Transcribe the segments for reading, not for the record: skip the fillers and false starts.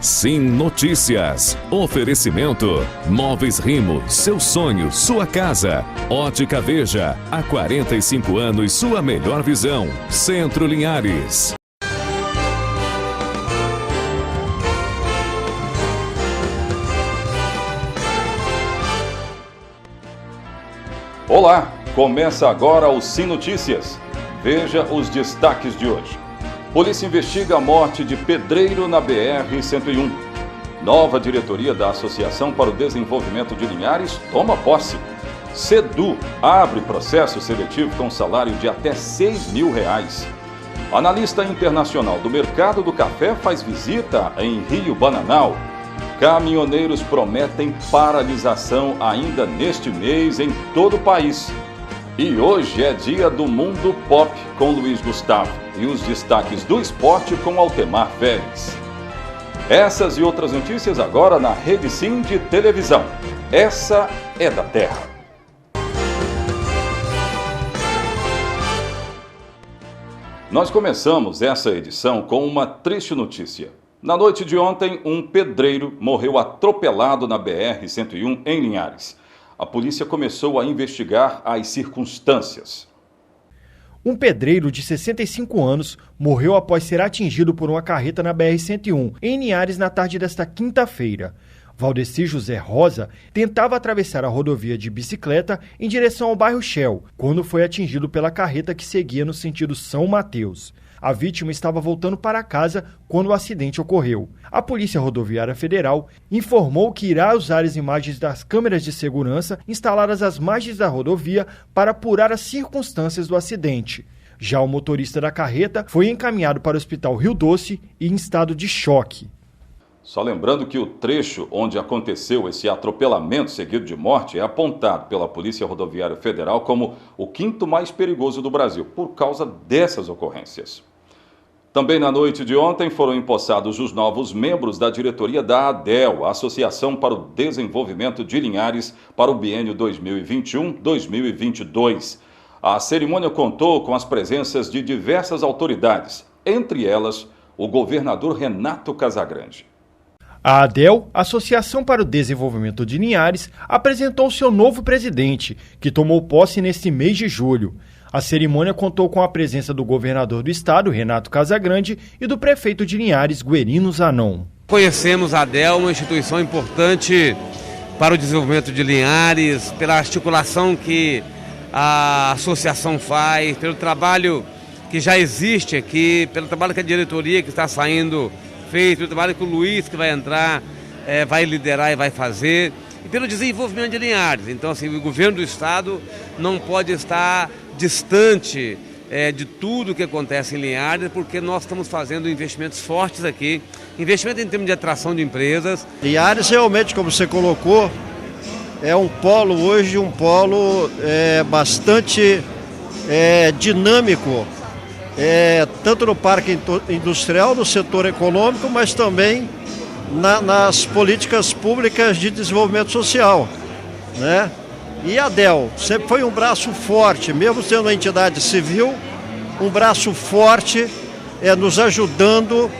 Sim Notícias. Oferecimento. Móveis Rimo. Seu sonho, sua casa. Ótica Veja. Há 45 anos, sua melhor visão. Centro Linhares. Olá, começa agora o Sim Notícias. Veja os destaques de hoje. Polícia investiga a morte de pedreiro na BR-101. Nova diretoria da Associação para o Desenvolvimento de Linhares toma posse. Sedu abre processo seletivo com salário de até R$6.000. Analista internacional do mercado do café faz visita em Rio Bananal. Caminhoneiros prometem paralisação ainda neste mês em todo o país. E hoje é dia do Mundo Pop com Luiz Gustavo e os destaques do esporte com Altemar Félix. Essas e outras notícias agora na Rede Sim de televisão. Essa é da Terra. Nós começamos essa edição com uma triste notícia. Na noite de ontem, um pedreiro morreu atropelado na BR-101 em Linhares. A polícia começou a investigar as circunstâncias. Um pedreiro de 65 anos morreu após ser atingido por uma carreta na BR-101, em Linhares, na tarde desta quinta-feira. Valdeci José Rosa tentava atravessar a rodovia de bicicleta em direção ao bairro Shell, quando foi atingido pela carreta que seguia no sentido São Mateus. A vítima estava voltando para casa quando o acidente ocorreu. A Polícia Rodoviária Federal informou que irá usar as imagens das câmeras de segurança instaladas às margens da rodovia para apurar as circunstâncias do acidente. Já o motorista da carreta foi encaminhado para o Hospital Rio Doce e em estado de choque. Só lembrando que o trecho onde aconteceu esse atropelamento seguido de morte é apontado pela Polícia Rodoviária Federal como o quinto mais perigoso do Brasil, por causa dessas ocorrências. Também na noite de ontem foram empossados os novos membros da diretoria da ADEL, a Associação para o Desenvolvimento de Linhares, para o biênio 2021-2022. A cerimônia contou com as presenças de diversas autoridades, entre elas o governador Renato Casagrande. A ADEL, Associação para o Desenvolvimento de Linhares, apresentou seu novo presidente, que tomou posse neste mês de julho. A cerimônia contou com a presença do governador do estado, Renato Casagrande, e do prefeito de Linhares, Guerino Zanon. Conhecemos a ADEL, uma instituição importante para o desenvolvimento de Linhares, pela articulação que a associação faz, pelo trabalho que já existe aqui, pelo trabalho que a diretoria que está saindo fez, pelo trabalho que o Luiz, que vai entrar, vai liderar e vai fazer, e pelo desenvolvimento de Linhares. Então, assim, o governo do estado não pode estar distante de tudo que acontece em Linhares, porque nós estamos fazendo investimentos fortes aqui, investimento em termos de atração de empresas. Linhares realmente, como você colocou, é um polo hoje, bastante dinâmico, tanto no parque industrial, no setor econômico, mas também nas políticas públicas de desenvolvimento social, né? E a ADEL sempre foi um braço forte, mesmo sendo uma entidade civil, um braço forte nos ajudando,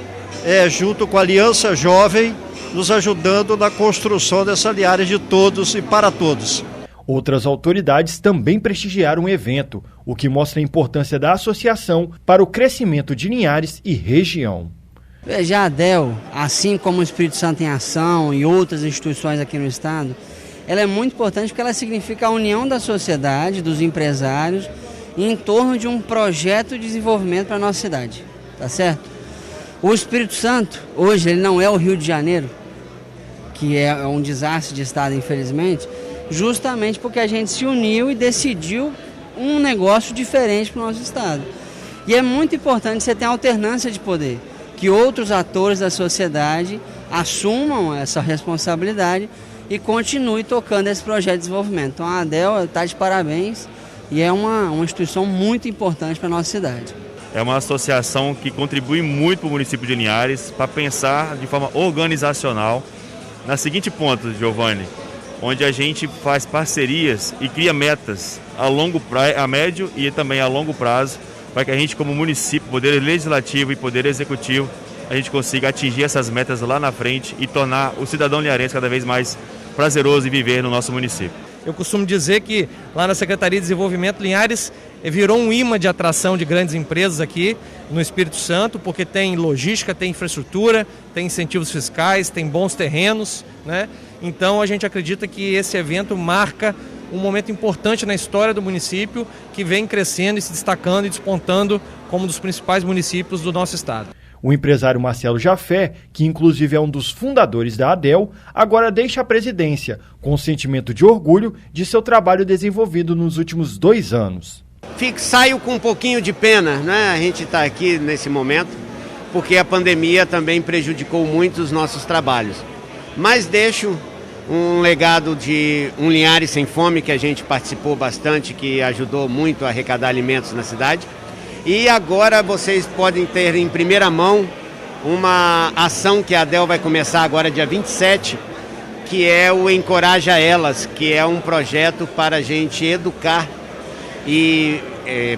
junto com a Aliança Jovem, nos ajudando na construção dessa Linhares de todos e para todos. Outras autoridades também prestigiaram o evento, o que mostra a importância da associação para o crescimento de Linhares e região. Veja, a ADEL, assim como o Espírito Santo em Ação e outras instituições aqui no estado, ela é muito importante porque ela significa a união da sociedade, dos empresários, em torno de um projeto de desenvolvimento para a nossa cidade, tá certo? O Espírito Santo, hoje, ele não é o Rio de Janeiro, que é um desastre de estado, infelizmente, justamente porque a gente se uniu e decidiu um negócio diferente para o nosso estado. E é muito importante você ter alternância de poder, que outros atores da sociedade assumam essa responsabilidade e continue tocando esse projeto de desenvolvimento. Então a ADEL está de parabéns e é uma instituição muito importante para a nossa cidade. É uma associação que contribui muito para o município de Linhares para pensar de forma organizacional na seguinte ponto, Giovanni, onde a gente faz parcerias e cria metas a médio e também a longo prazo para que a gente, como município, poder legislativo e poder executivo, a gente consiga atingir essas metas lá na frente e tornar o cidadão linharense cada vez mais prazeroso em viver no nosso município. Eu costumo dizer que lá na Secretaria de Desenvolvimento, Linhares virou um imã de atração de grandes empresas aqui no Espírito Santo, porque tem logística, tem infraestrutura, tem incentivos fiscais, tem bons terrenos, né? Então a gente acredita que esse evento marca um momento importante na história do município, que vem crescendo e se destacando e despontando como um dos principais municípios do nosso estado. O empresário Marcelo Jafé, que inclusive é um dos fundadores da ADEL, agora deixa a presidência, com um sentimento de orgulho de seu trabalho desenvolvido nos últimos 2 anos. Saio com um pouquinho de pena, né? A gente está aqui nesse momento, porque a pandemia também prejudicou muito os nossos trabalhos. Mas deixo um legado de um Linhares Sem Fome, que a gente participou bastante, que ajudou muito a arrecadar alimentos na cidade. E agora vocês podem ter em primeira mão uma ação que a ADEL vai começar agora dia 27, que é o Encoraja Elas, que é um projeto para a gente educar e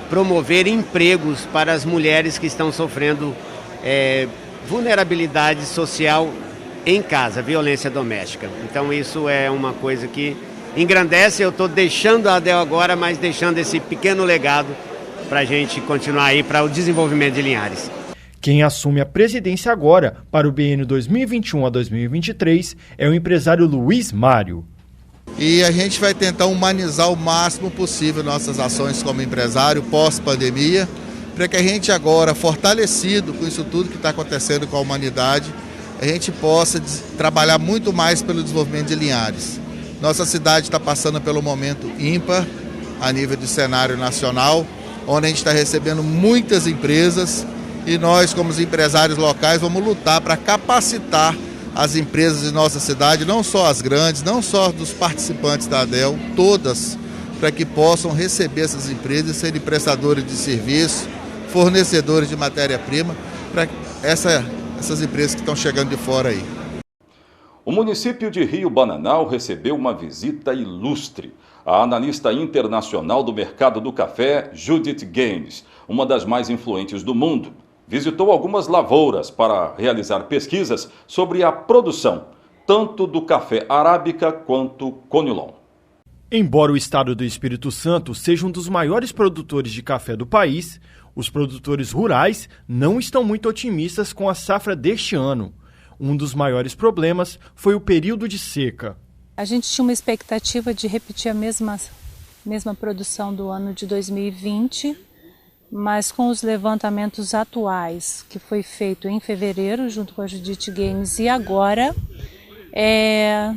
promover empregos para as mulheres que estão sofrendo vulnerabilidade social em casa, violência doméstica. Então isso é uma coisa que engrandece. Eu estou deixando a ADEL agora, mas deixando esse pequeno legado para a gente continuar aí para o desenvolvimento de Linhares. Quem assume a presidência agora para o biênio 2021 a 2023 é o empresário Luiz Mário. E a gente vai tentar humanizar o máximo possível nossas ações como empresário pós-pandemia, para que a gente agora, fortalecido com isso tudo que está acontecendo com a humanidade, a gente possa trabalhar muito mais pelo desenvolvimento de Linhares. Nossa cidade está passando pelo momento ímpar a nível de cenário nacional, onde a gente está recebendo muitas empresas e nós, como os empresários locais, vamos lutar para capacitar as empresas de nossa cidade, não só as grandes, não só dos participantes da ADEL, todas, para que possam receber essas empresas, serem prestadores de serviço, fornecedores de matéria-prima, para essas empresas que estão chegando de fora aí. O município de Rio Bananal recebeu uma visita ilustre. A analista internacional do mercado do café, Judith Gaines, uma das mais influentes do mundo, visitou algumas lavouras para realizar pesquisas sobre a produção, tanto do café arábica quanto conilon. Embora o estado do Espírito Santo seja um dos maiores produtores de café do país, os produtores rurais não estão muito otimistas com a safra deste ano. Um dos maiores problemas foi o período de seca. A gente tinha uma expectativa de repetir a mesma produção do ano de 2020, mas com os levantamentos atuais, que foi feito em fevereiro, junto com a Judith Gaines, e agora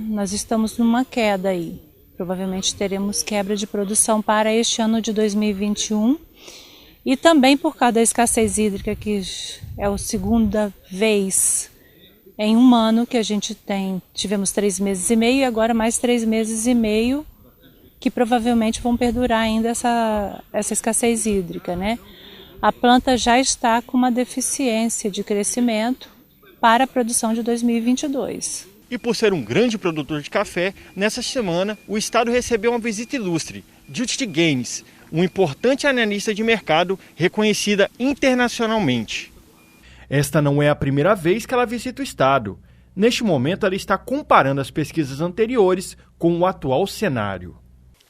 nós estamos numa queda aí. Provavelmente teremos quebra de produção para este ano de 2021, e também por causa da escassez hídrica, que é a segunda vez em um ano que a gente tivemos 3 meses e meio e agora mais 3 meses e meio que provavelmente vão perdurar ainda essa escassez hídrica, né? A planta já está com uma deficiência de crescimento para a produção de 2022. E por ser um grande produtor de café, nessa semana o estado recebeu uma visita ilustre, Judith Gaines, uma importante analista de mercado reconhecida internacionalmente. Esta não é a primeira vez que ela visita o estado. Neste momento, ela está comparando as pesquisas anteriores com o atual cenário.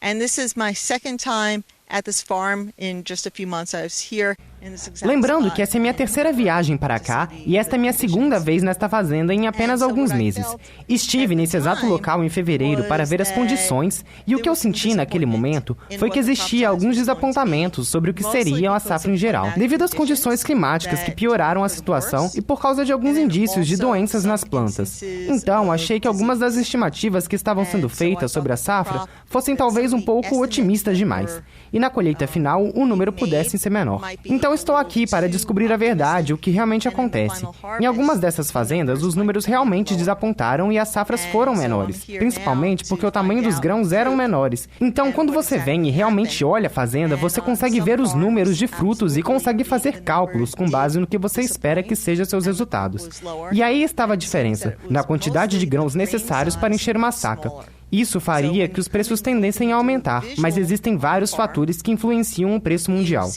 And this is my second time at this farm in just a few months. I was here in this exact Lembrando que essa é minha terceira viagem para cá e esta é minha segunda vez nesta fazenda em apenas alguns meses. Estive nesse exato local em fevereiro para ver as condições e o que eu senti naquele momento foi que existia alguns desapontamentos sobre o que seria a safra em geral, devido às condições climáticas que pioraram a situação e por causa de alguns indícios de doenças nas plantas. Então, achei que algumas das estimativas que estavam sendo feitas sobre a safra fossem talvez um pouco otimistas demais, e na colheita final o número pudesse ser menor. Então estou aqui para descobrir a verdade, o que realmente acontece. Em algumas dessas fazendas, os números realmente desapontaram e as safras foram menores, principalmente porque o tamanho dos grãos eram menores. Então, quando você vem e realmente olha a fazenda, você consegue ver os números de frutos e consegue fazer cálculos com base no que você espera que sejam seus resultados. E aí estava a diferença, na quantidade de grãos necessários para encher uma saca. Isso faria que os preços tendessem a aumentar, mas existem vários fatores que influenciam o preço mundial.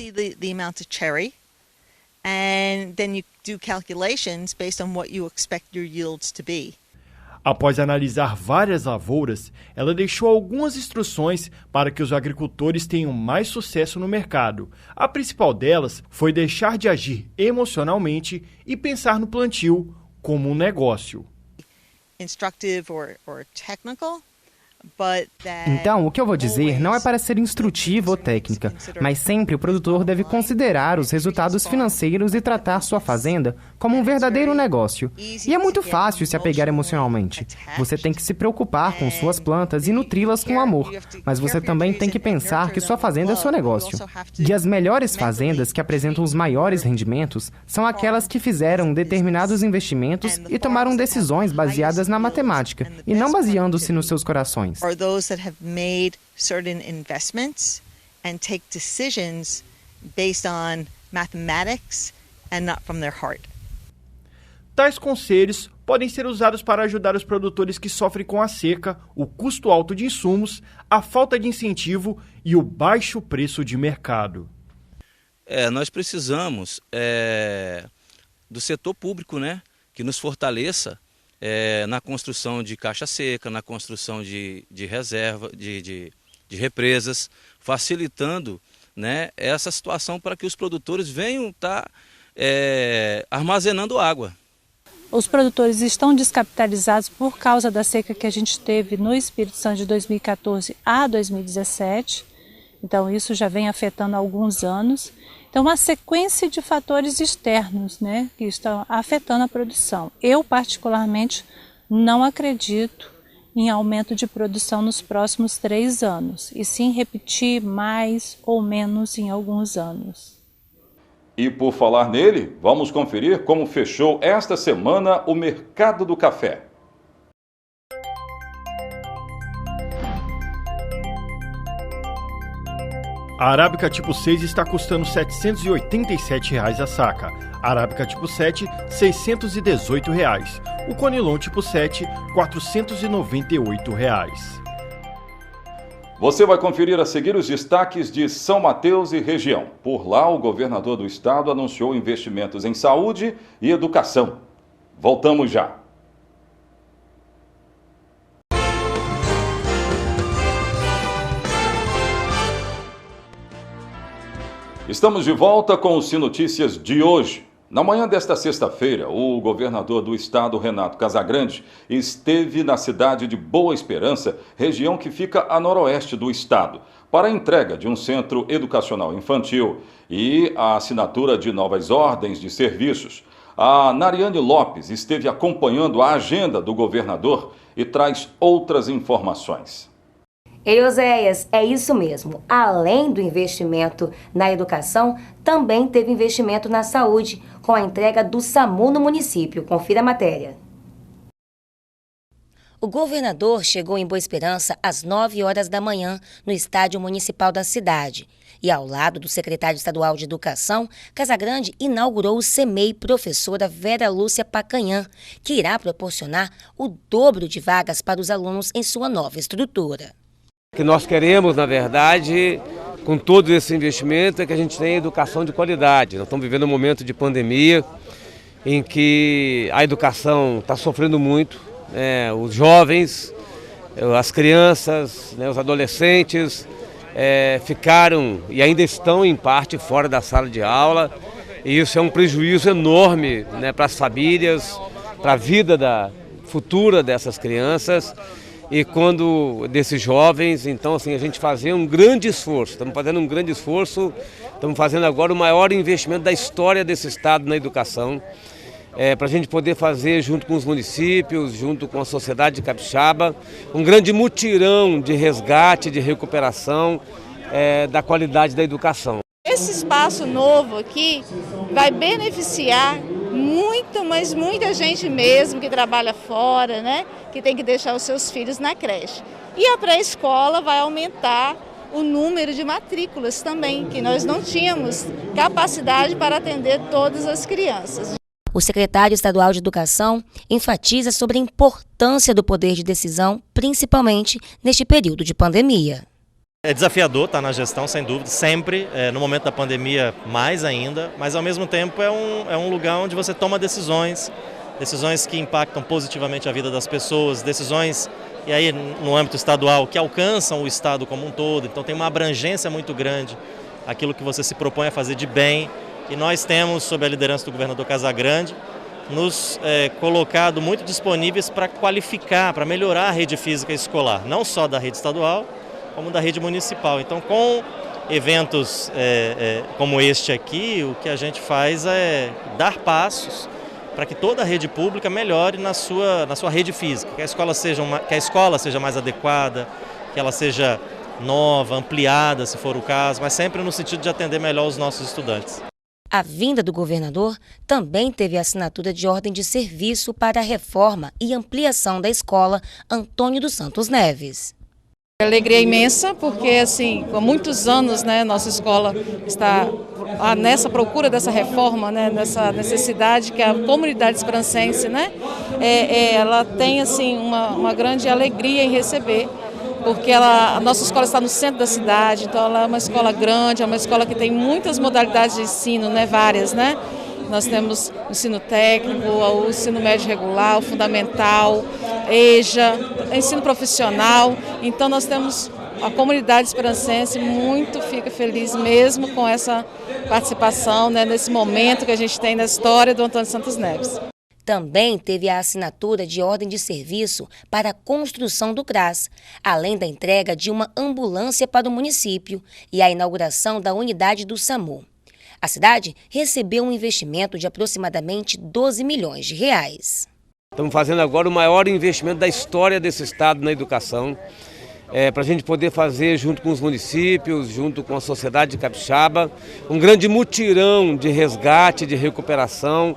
and then you do calculations based on what you expect your yields to be. Após analisar várias lavouras, ela deixou algumas instruções para que os agricultores tenham mais sucesso no mercado. A principal delas foi deixar de agir emocionalmente e pensar no plantio como um negócio. Instructive or technical. Então, o que eu vou dizer não é para ser instrutiva ou técnica, mas sempre o produtor deve considerar os resultados financeiros e tratar sua fazenda como um verdadeiro negócio. E é muito fácil se apegar emocionalmente. Você tem que se preocupar com suas plantas e nutri-las com amor, mas você também tem que pensar que sua fazenda é seu negócio. E as melhores fazendas que apresentam os maiores rendimentos são aquelas que fizeram determinados investimentos e tomaram decisões baseadas na matemática, e não baseando-se nos seus corações. Or those that have made certain investments and take decisions based on mathematics and not from their heart. Tais conselhos podem ser usados para ajudar os produtores que sofrem com a seca, o custo alto de insumos, a falta de incentivo e o baixo preço de mercado. Nós precisamos do setor público, né, que nos fortaleça na construção de caixa seca, na construção de reserva, de represas, facilitando, né, essa situação para que os produtores venham estar armazenando água. Os produtores estão descapitalizados por causa da seca que a gente teve no Espírito Santo de 2014 a 2017, então isso já vem afetando há alguns anos. Então, uma sequência de fatores externos, né, que estão afetando a produção. Eu, particularmente, não acredito em aumento de produção nos próximos 3 anos, e sim repetir mais ou menos em alguns anos. E por falar nele, vamos conferir como fechou esta semana o mercado do café. A arábica tipo 6 está custando R$ 787 a saca. A arábica tipo 7, R$ 618. O conilon tipo 7, R$ 498. Você vai conferir a seguir os destaques de São Mateus e região. Por lá, o governador do estado anunciou investimentos em saúde e educação. Voltamos já. Estamos de volta com o SINotícias de hoje. Na manhã desta sexta-feira, o governador do estado, Renato Casagrande, esteve na cidade de Boa Esperança, região que fica a noroeste do estado, para a entrega de um centro educacional infantil e a assinatura de novas ordens de serviços. A Nariane Lopes esteve acompanhando a agenda do governador e traz outras informações. Euséias, é isso mesmo. Além do investimento na educação, também teve investimento na saúde, com a entrega do SAMU no município. Confira a matéria. O governador chegou em Boa Esperança às 9 horas da manhã, no estádio municipal da cidade. E ao lado do secretário estadual de Educação, Casagrande inaugurou o CEMEI professora Vera Lúcia Pacanhã, que irá proporcionar o dobro de vagas para os alunos em sua nova estrutura. O que nós queremos, na verdade, com todo esse investimento, é que a gente tenha educação de qualidade. Nós estamos vivendo um momento de pandemia em que a educação está sofrendo muito, os jovens, as crianças, os adolescentes ficaram e ainda estão em parte fora da sala de aula, e isso é um prejuízo enorme, para as famílias, para a vida futura dessas crianças. E quando desses jovens, então assim, a gente fazer um grande esforço, estamos fazendo um grande esforço, estamos fazendo agora o maior investimento da história desse estado na educação, para a gente poder fazer junto com os municípios, junto com a sociedade capixaba, um grande mutirão de resgate, de recuperação da qualidade da educação. Esse espaço novo aqui vai beneficiar muito, mas muita gente mesmo que trabalha fora, que tem que deixar os seus filhos na creche. E a pré-escola vai aumentar o número de matrículas também, que nós não tínhamos capacidade para atender todas as crianças. O secretário estadual de Educação enfatiza sobre a importância do poder de decisão, principalmente neste período de pandemia. É desafiador estar na gestão, sem dúvida, sempre, no momento da pandemia mais ainda, mas ao mesmo tempo é um lugar onde você toma decisões que impactam positivamente a vida das pessoas, decisões, e aí no âmbito estadual, que alcançam o estado como um todo, então tem uma abrangência muito grande, aquilo que você se propõe a fazer de bem, e nós temos, sob a liderança do governador Casagrande, nos colocado muito disponíveis para qualificar, para melhorar a rede física escolar, não só da rede estadual, como da rede municipal. Então, com eventos como este aqui, o que a gente faz é dar passos para que toda a rede pública melhore na sua rede física, que a escola seja mais adequada, que ela seja nova, ampliada, se for o caso, mas sempre no sentido de atender melhor os nossos estudantes. A vinda do governador também teve a assinatura de ordem de serviço para a reforma e ampliação da escola Antônio dos Santos Neves. Alegria imensa, porque assim, há muitos anos, nossa escola está nessa procura dessa reforma, nessa necessidade que a comunidade esperancense, ela tem assim uma grande alegria em receber, porque a nossa escola está no centro da cidade, então ela é uma escola grande, é uma escola que tem muitas modalidades de ensino, várias, Nós temos o ensino técnico, o ensino médio regular, o fundamental, EJA, ensino profissional. Então nós temos a comunidade esperancense fica feliz mesmo com essa participação, nesse momento que a gente tem na história do Antônio Santos Neves. Também teve a assinatura de ordem de serviço para a construção do CRAS, além da entrega de uma ambulância para o município e a inauguração da unidade do SAMU. A cidade recebeu um investimento de aproximadamente 12 milhões de reais. Estamos fazendo agora o maior investimento da história desse estado na educação, para a gente poder fazer junto com os municípios, junto com a sociedade capixaba, um grande mutirão de resgate, de recuperação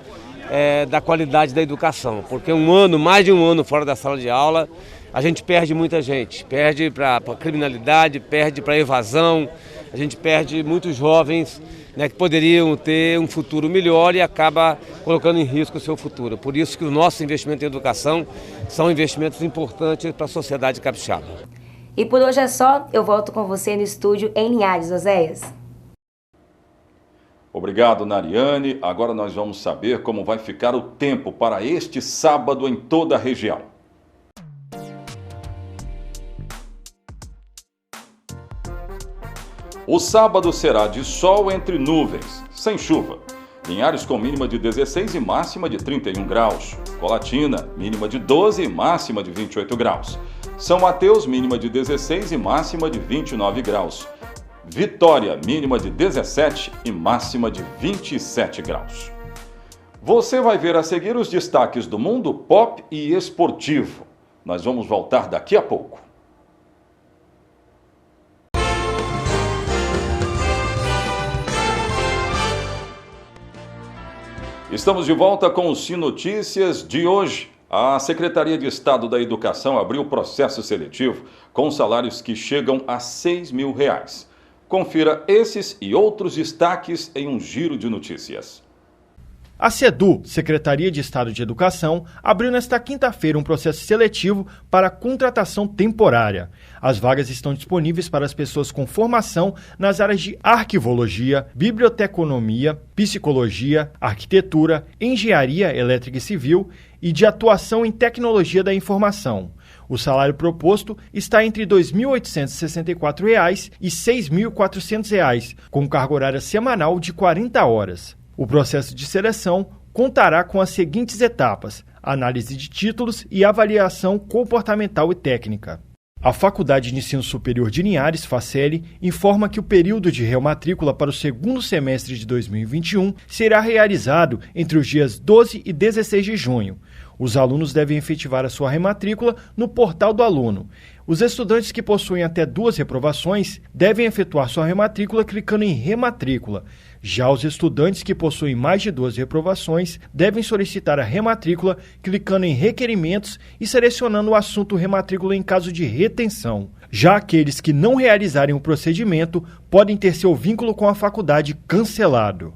da qualidade da educação. Porque mais de um ano fora da sala de aula, a gente perde muita gente, perde para a criminalidade, perde para a evasão, a gente perde muitos jovens que poderiam ter um futuro melhor e acaba colocando em risco o seu futuro. Por isso que o nosso investimento em educação são investimentos importantes para a sociedade capixaba. E por hoje é só, eu volto com você no estúdio em Linhares, Oséias. Obrigado, Nariane. Agora nós vamos saber como vai ficar o tempo para este sábado em toda a região. O sábado será de sol entre nuvens, sem chuva. Linhares com mínima de 16 e máxima de 31 graus. Colatina, mínima de 12 e máxima de 28 graus. São Mateus, mínima de 16 e máxima de 29 graus. Vitória, mínima de 17 e máxima de 27 graus. Você vai ver a seguir os destaques do mundo pop e esportivo. Nós vamos voltar daqui a pouco. Estamos de volta com o Sim Notícias de hoje. A Secretaria de Estado da Educação abriu processo seletivo com salários que chegam a R$ 6 mil. Confira esses e outros destaques em um giro de notícias. A SEDU, Secretaria de Estado de Educação, abriu nesta quinta-feira um processo seletivo para contratação temporária. As vagas estão disponíveis para as pessoas com formação nas áreas de arquivologia, biblioteconomia, psicologia, arquitetura, engenharia elétrica e civil e de atuação em tecnologia da informação. O salário proposto está entre R$ 2.864 e R$ 6.400, com carga horária semanal de 40 horas. O processo de seleção contará com as seguintes etapas: análise de títulos e avaliação comportamental e técnica. A Faculdade de Ensino Superior de Linhares, FACELI, informa que o período de rematrícula para o segundo semestre de 2021 será realizado entre os dias 12 e 16 de junho. Os alunos devem efetivar a sua rematrícula no portal do aluno. Os estudantes que possuem até 2 reprovações devem efetuar sua rematrícula clicando em rematrícula. Já os estudantes que possuem mais de 2 reprovações devem solicitar a rematrícula clicando em requerimentos e selecionando o assunto rematrícula em caso de retenção. Já aqueles que não realizarem o procedimento podem ter seu vínculo com a faculdade cancelado.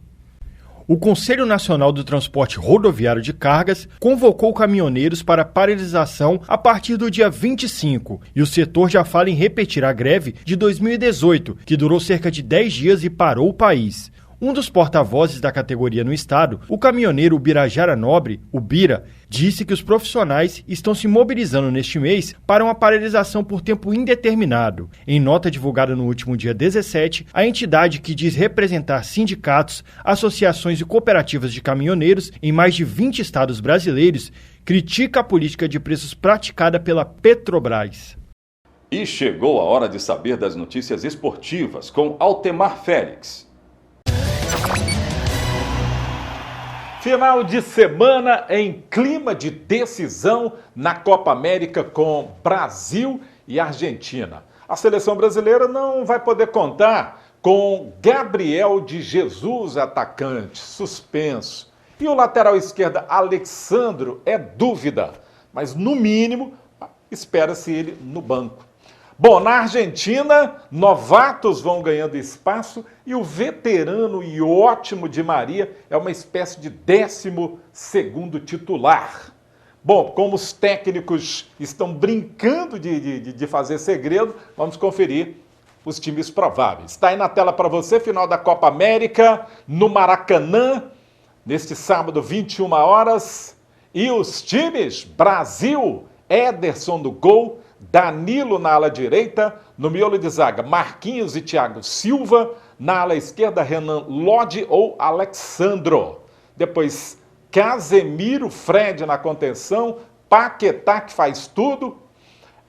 O Conselho Nacional do Transporte Rodoviário de Cargas convocou caminhoneiros para paralisação a partir do dia 25 e o setor já fala em repetir a greve de 2018, que durou cerca de 10 dias e parou o país. Um dos porta-vozes da categoria no estado, o caminhoneiro Ubirajara Nobre, o Bira, disse que os profissionais estão se mobilizando neste mês para uma paralisação por tempo indeterminado. Em nota divulgada no último dia 17, a entidade, que diz representar sindicatos, associações e cooperativas de caminhoneiros em mais de 20 estados brasileiros, critica a política de preços praticada pela Petrobras. E chegou a hora de saber das notícias esportivas com Altemar Félix. Final de semana em clima de decisão na Copa América com Brasil e Argentina. A seleção brasileira não vai poder contar com Gabriel de Jesus, atacante, suspenso. E o lateral esquerdo, Alexandro, é dúvida, mas no mínimo espera-se ele no banco. Bom, na Argentina, novatos vão ganhando espaço e o veterano e ótimo Di Maria é uma espécie de 12º titular. Bom, como os técnicos estão brincando de fazer segredo, vamos conferir os times prováveis. Está aí na tela para você, final da Copa América, no Maracanã, neste sábado, 21 horas. E os times: Brasil, Ederson no gol, Danilo na ala direita, no miolo de zaga, Marquinhos e Thiago Silva, na ala esquerda, Renan Lodi ou Alexandro. Depois, Casemiro, Fred na contenção, Paquetá, que faz tudo,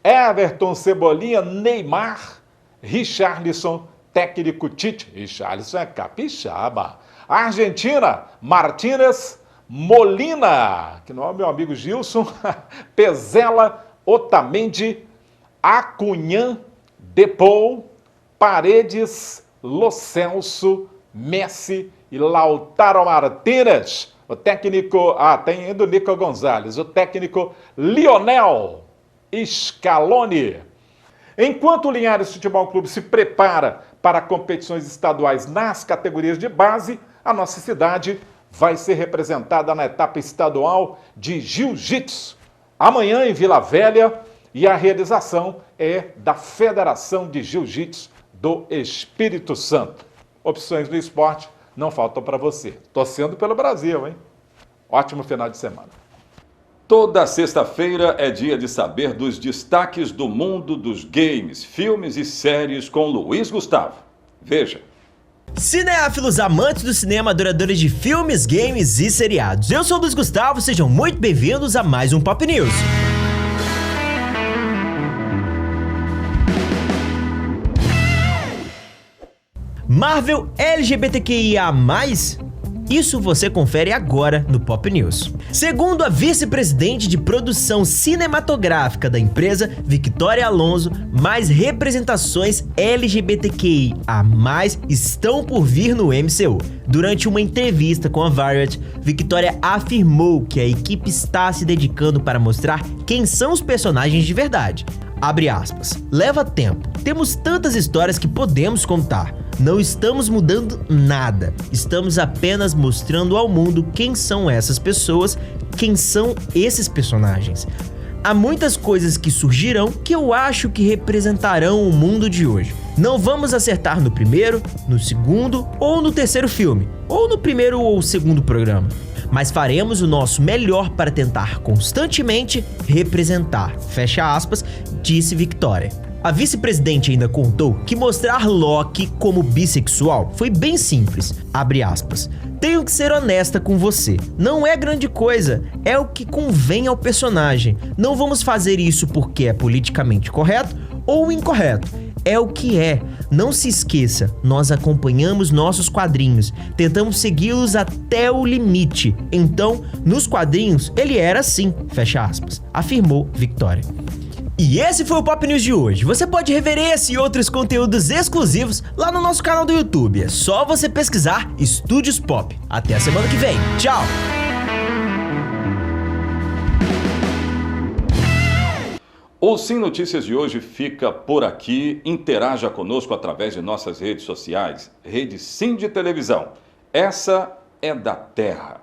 Everton, Cebolinha, Neymar, Richarlison, técnico Tite. Richarlison é capixaba. Argentina, Martínez, Molina, que não é o meu amigo Gilson, Pezela, Otamendi, Acunhã, Depou, Paredes, Lo Celso, Messi e Lautaro Martínez. O técnico, tem ainda o Nico Gonzalez, o técnico Lionel Scaloni. Enquanto o Linhares Futebol Clube se prepara para competições estaduais nas categorias de base, a nossa cidade vai ser representada na etapa estadual de Jiu-Jitsu. Amanhã em Vila Velha, e a realização é da Federação de Jiu-Jitsu do Espírito Santo. Opções no esporte não faltam para você. Torcendo pelo Brasil, hein? Ótimo final de semana. Toda sexta-feira é dia de saber dos destaques do mundo dos games, filmes e séries com Luiz Gustavo. Veja. Cinéfilos, amantes do cinema, adoradores de filmes, games e seriados. Eu sou o Luiz Gustavo, sejam muito bem-vindos a mais um Pop News. Marvel LGBTQIA+, isso você confere agora no Pop News. Segundo a vice-presidente de produção cinematográfica da empresa, Victoria Alonso, mais representações LGBTQIA+ estão por vir no MCU. Durante uma entrevista com a Variety, Victoria afirmou que a equipe está se dedicando para mostrar quem são os personagens de verdade. Abre aspas. Leva tempo. Temos tantas histórias que podemos contar. Não estamos mudando nada. Estamos apenas mostrando ao mundo quem são essas pessoas, quem são esses personagens. Há muitas coisas que surgirão que eu acho que representarão o mundo de hoje. Não vamos acertar no primeiro, no segundo ou no terceiro filme, ou no primeiro ou segundo programa. Mas faremos o nosso melhor para tentar constantemente representar, fecha aspas, disse Victoria. A vice-presidente ainda contou que mostrar Loki como bissexual foi bem simples, abre aspas. Tenho que ser honesta com você, não é grande coisa, é o que convém ao personagem. Não vamos fazer isso porque é politicamente correto ou incorreto. É o que é. Não se esqueça, nós acompanhamos nossos quadrinhos, tentamos segui-los até o limite. Então, nos quadrinhos, ele era assim, fecha aspas, afirmou Victoria. E esse foi o Pop News de hoje. Você pode rever esse e outros conteúdos exclusivos lá no nosso canal do YouTube. É só você pesquisar Estúdios Pop. Até a semana que vem. Tchau! O Sim Notícias de hoje fica por aqui. Interaja conosco através de nossas redes sociais. Rede Sim de Televisão. Essa é da terra.